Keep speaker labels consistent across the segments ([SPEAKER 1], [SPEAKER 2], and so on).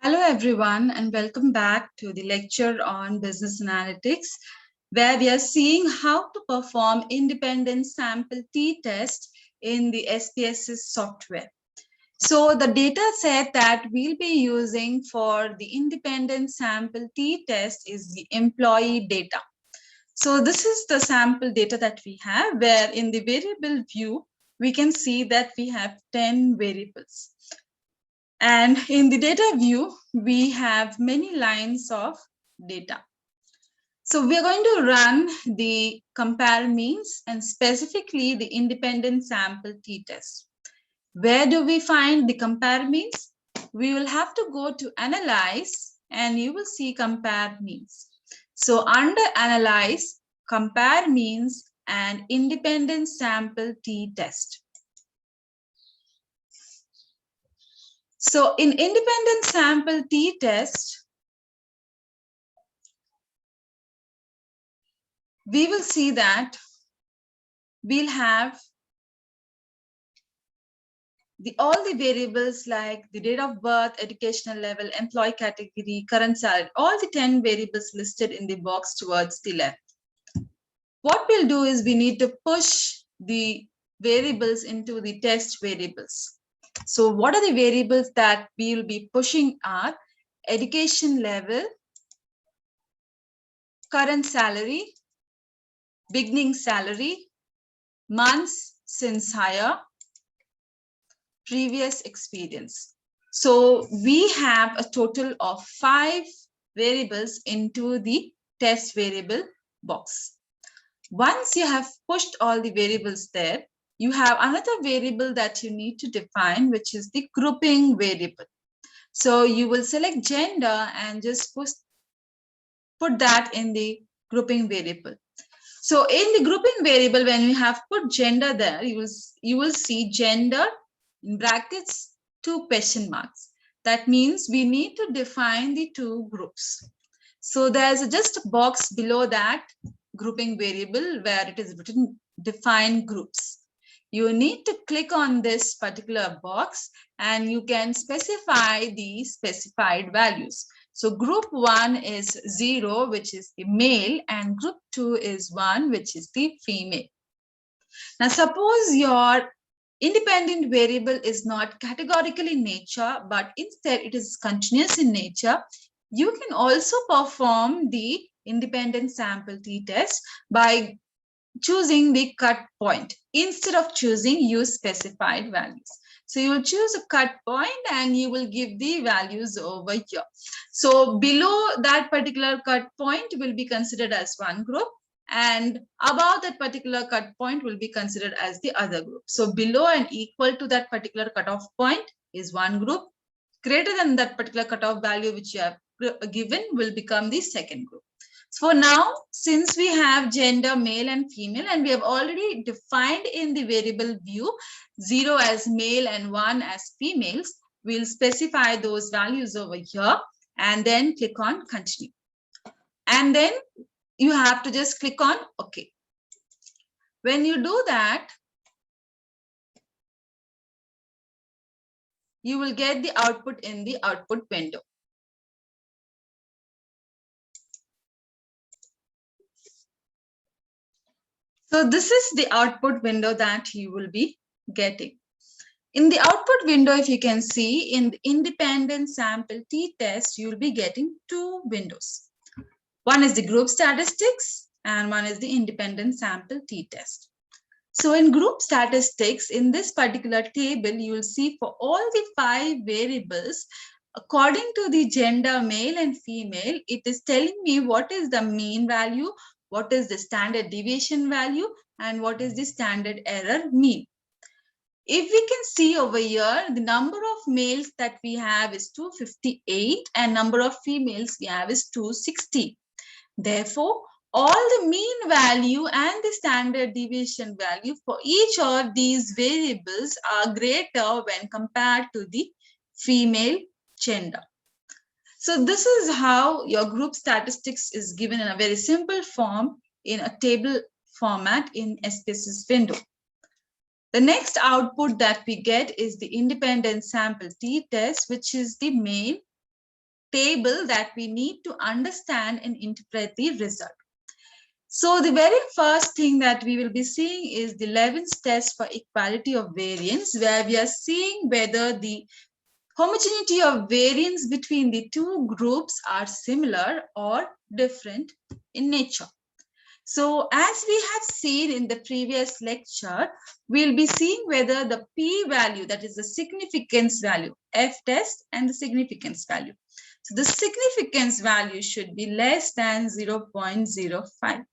[SPEAKER 1] Hello, everyone, and welcome back to the lecture on business analytics, where we are seeing how to perform independent sample t-test in the SPSS software. So the data set that we'll be using for the independent sample t-test is the employee data. So this is the sample data that we have, where in the variable view, we can see that we have 10 variables. And in the data view, we have many lines of data. So we are going to run the compare means and specifically the independent sample t-test. Where do we find the compare means? We will have to go to analyze and you will see compare means. So under analyze, compare means and independent sample t-test. So in independent sample t-test, we will see that we'll have all the variables like the date of birth, educational level, employee category, current salary, all the 10 variables listed in the box towards the left. What we'll do is we need to push the variables into the test variables. So what are the variables that we'll be pushing are education level, current salary, beginning salary, months since hire, previous experience. So we have a total of 5 variables into the test variable box. Once you have pushed all the variables there, you have another variable that you need to define, which is the grouping variable. So you will select gender and just put that in the grouping variable. So in the grouping variable, when you have put gender there, you will see gender in brackets 2 question marks. That means we need to define the 2 groups. So there's just a box below that grouping variable where it is written define groups. You need to click on this particular box and you can specify the specified values. So group 1 is 0, which is the male, and group 2 is 1, which is the female. Now, suppose your independent variable is not categorical in nature, but instead it is continuous in nature. You can also perform the independent sample t-test by choosing the cut point. Instead of choosing, use specified values. So you will choose a cut point and you will give the values over here. So below that particular cut point will be considered as one group, and above that particular cut point will be considered as the other group. So below and equal to that particular cutoff point is one group. Greater than that particular cutoff value which you have given will become the second group. So for now, since we have gender male and female, and we have already defined in the variable view 0 as male and 1 as females, we'll specify those values over here and then click on continue. And then you have to just click on OK. When you do that, you will get the output in the output window. So this is the output window that you will be getting. In the output window, if you can see, in the independent sample t-test, you'll be getting 2 windows. One is the group statistics and one is the independent sample t-test. So in group statistics, in this particular table, you will see for all the 5 variables, according to the gender male and female, it is telling me what is the mean value, what is the standard deviation value, and what is the standard error mean. If we can see over here, the number of males that we have is 258 and number of females we have is 260. Therefore, all the mean value and the standard deviation value for each of these variables are greater when compared to the female gender. So this is how your group statistics is given in a very simple form in a table format in SPSS window. The next output that we get is the independent sample t-test, which is the main table that we need to understand and interpret the result. So the very first thing that we will be seeing is the Levin's test for equality of variance, where we are seeing whether the homogeneity of variance between the two groups are similar or different in nature. So as we have seen in the previous lecture, we'll be seeing whether the p-value, that is the significance value, f-test and the significance value. So the significance value should be less than 0.05.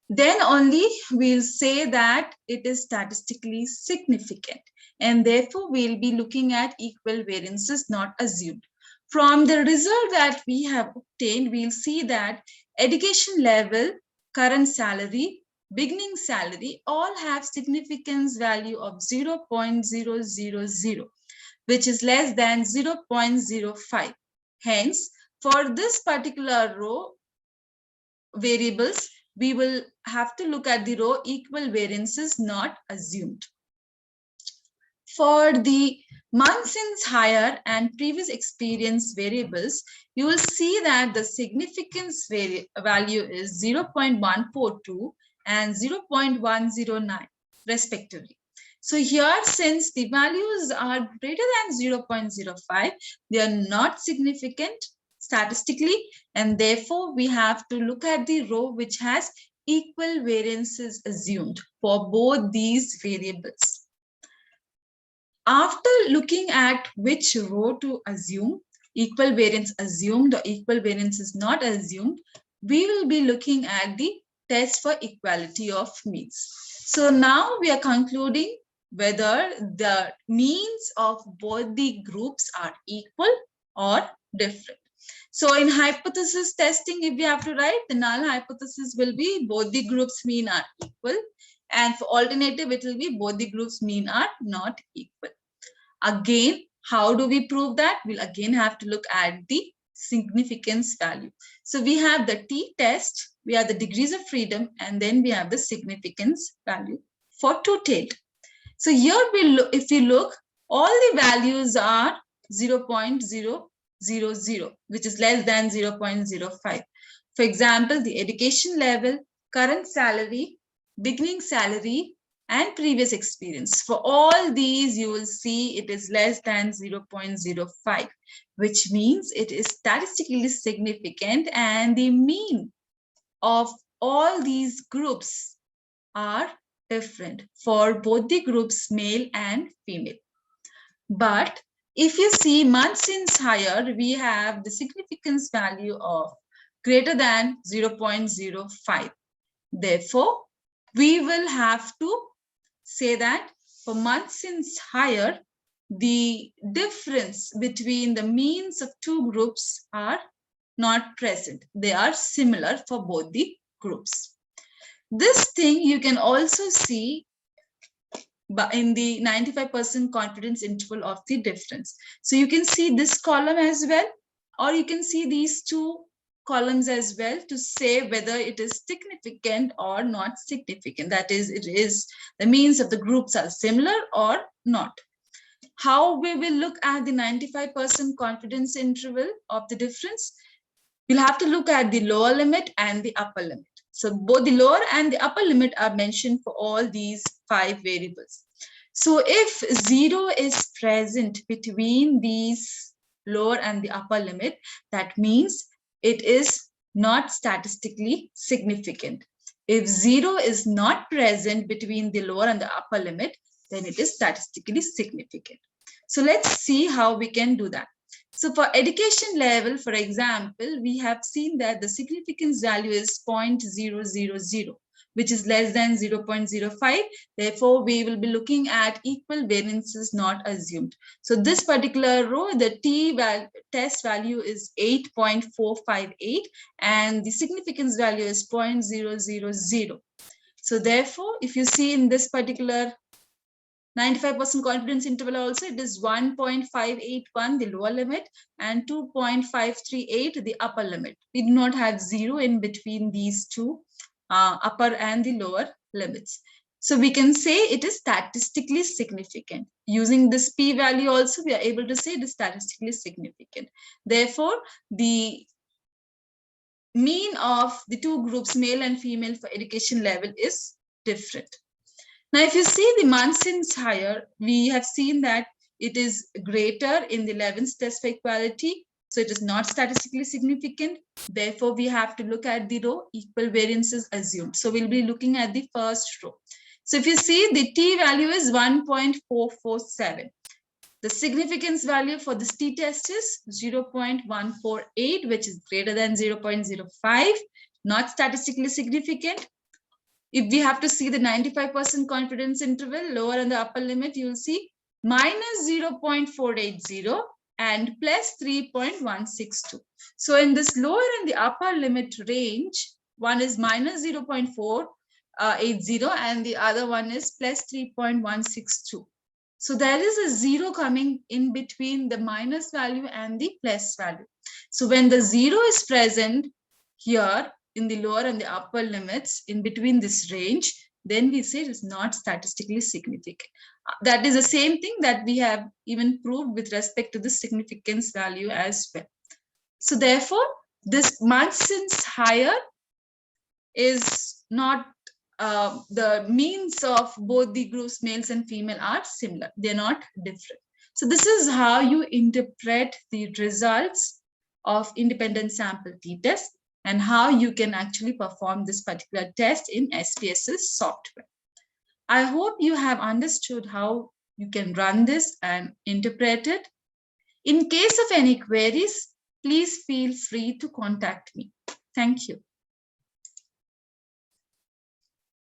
[SPEAKER 1] Then only we'll say that it is statistically significant, and therefore we'll be looking at equal variances not assumed. From the result that we have obtained, we'll see that education level, current salary, beginning salary all have significance value of 0.000, which is less than 0.05. Hence, for this particular row variables, we will have to look at the row equal variances not assumed. For the months since hire and previous experience variables, you will see that the significance value is 0.142 and 0.109 respectively. So here, since the values are greater than 0.05, they are not significant statistically, and therefore we have to look at the row which has equal variances assumed for both these variables. After looking at which row to assume, equal variance assumed or equal variance is not assumed, we will be looking at the test for equality of means. So now we are concluding whether the means of both the groups are equal or different. So in hypothesis testing, if we have to write, the null hypothesis will be both the groups mean are equal, and for alternative, it will be both the groups mean are not equal. Again, how do we prove that? We'll again have to look at the significance value. So we have the t-test, we have the degrees of freedom, and then we have the significance value for two-tailed. So here if we look, all the values are 0.000, which is less than 0.05. For example, the education level, current salary, beginning salary, and previous experience. For all these, you will see it is less than 0.05, which means it is statistically significant, and the mean of all these groups are different for both the groups, male and female. But if you see months since hire, we have the significance value of greater than 0.05. Therefore, we will have to say that for months since hire, the difference between the means of two groups are not present. They are similar for both the groups. This thing you can also see in the 95% confidence interval of the difference. So you can see this column as well, or you can see these two columns as well to say whether it is significant or not significant. That is, it is the means of the groups are similar or not. How we will look at the 95% confidence interval of the difference? We'll have to look at the lower limit and the upper limit. So both the lower and the upper limit are mentioned for all these 5 variables. So if 0 is present between these lower and the upper limit, that means it is not statistically significant. If 0 is not present between the lower and the upper limit, then it is statistically significant. So let's see how we can do that. So for education level, for example, we have seen that the significance value is 0.000, which is less than 0.05. Therefore, we will be looking at equal variances not assumed. So this particular row, the test value is 8.458 and the significance value is 0.000. So therefore, if you see in this particular 95% confidence interval also, it is 1.581 the lower limit and 2.538 the upper limit. We do not have 0 in between these two upper and the lower limits. So we can say it is statistically significant. Using this p-value also, we are able to say it is statistically significant. Therefore, the mean of the two groups, male and female, for education level is different. Now, if you see the Munson's higher, we have seen that it is greater in the 11th test for equality. So it is not statistically significant. Therefore, we have to look at the row equal variances assumed. So we'll be looking at the first row. So if you see, the t value is 1.447. The significance value for this t-test is 0.148, which is greater than 0.05, not statistically significant. If we have to see the 95% confidence interval, lower and the upper limit, you'll see minus 0.480 and plus 3.162. So in this lower and the upper limit range, one is minus 0.480 and the other one is plus 3.162. So there is a zero coming in between the minus value and the plus value. So when the zero is present here in the lower and the upper limits in between this range, then we say it is not statistically significant. That is the same thing that we have even proved with respect to the significance value as well. So therefore, this Munson's higher is not the means of both the groups, males and female, are similar. They're not different. So this is how you interpret the results of independent sample t-test and how you can actually perform this particular test in SPSS software. I hope you have understood how you can run this and interpret it. In case of any queries, please feel free to contact me. Thank you.